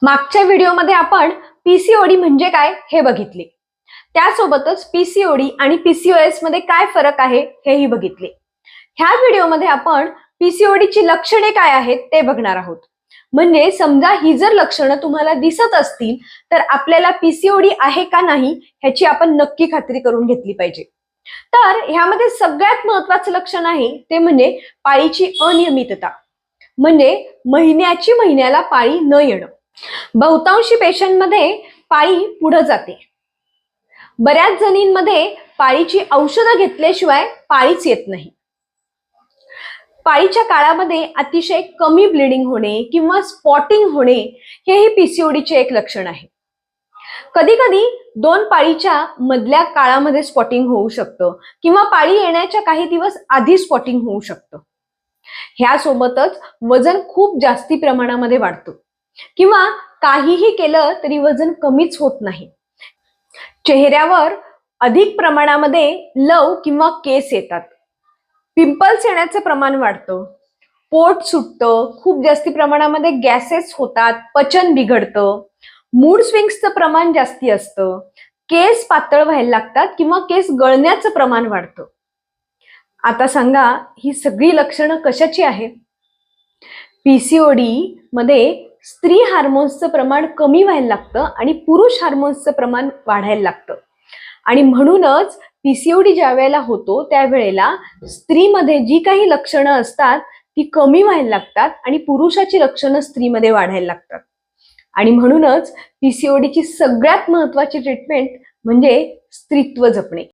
मागच्या व्हिडिओमध्ये आपण पीसीओडी म्हणजे काय हे बघितले. त्यासोबतच पीसीओडी आणि पीसीओएस मध्ये काय फरक आहे हेही बघितले. ह्या व्हिडिओमध्ये आपण पीसीओडीची लक्षणे काय आहेत ते बघणार आहोत. म्हणजे समजा ही जर लक्षणं तुम्हाला दिसत असतील तर आपल्याला पीसीओडी आहे का नाही ह्याची आपण नक्की खात्री करून घेतली पाहिजे. तर ह्यामध्ये सगळ्यात महत्त्वाचं लक्षण आहे ते म्हणजे पाळीची अनियमितता, म्हणजे महिन्याला पाळी न येणं. बहुतांशी पेशंटमध्ये पाळी पुढे जाते. बऱ्याच जणींमध्ये पाळीची औषधं घेतल्याशिवाय पाळीच येत नाही. पाळीच्या काळामध्ये अतिशय कमी ब्लिडिंग होणे किंवा स्पॉटिंग होणे हेही पीसीओडीचे एक लक्षण आहे. कधी कधी दोन पाळीच्या मधल्या काळामध्ये स्पॉटिंग होऊ शकतं किंवा पाळी येण्याच्या काही दिवस आधी स्पॉटिंग होऊ शकतं. ह्यासोबतच वजन खूप जास्ती प्रमाणामध्ये वाढतं किंवा काहीही केलं तरी वजन कमीच होत नाही. चेहऱ्यावर अधिक प्रमाणामध्ये लव किंवा केस येतात. पिंपल्स येण्याचे प्रमाण वाढतं. पोट सुटतं. खूप जास्ती प्रमाणामध्ये गॅसेस होतात. पचन बिघडतं. मूड स्विंग्सचं प्रमाण जास्ती असतं. केस पातळ व्हायला लागतात किंवा केस गळण्याचं प्रमाण वाढतं. आता सांगा ही सगळी लक्षणं कशाची आहेत? पीसीओडी मध्ये स्त्री हार्मोन्सचं प्रमाण कमी व्हायला लागतं आणि पुरुष हार्मोन्सचं प्रमाण वाढायला लागतं. आणि म्हणूनच पीसीओडी ज्या वेळेला होतो त्यावेळेला स्त्रीमध्ये जी काही लक्षणं असतात ती कमी व्हायला लागतात आणि पुरुषाची लक्षणं स्त्रीमध्ये वाढायला लागतात. आणि म्हणूनच पीसीओडीची सगळ्यात महत्त्वाची ट्रीटमेंट म्हणजे स्त्रीत्व जपणे.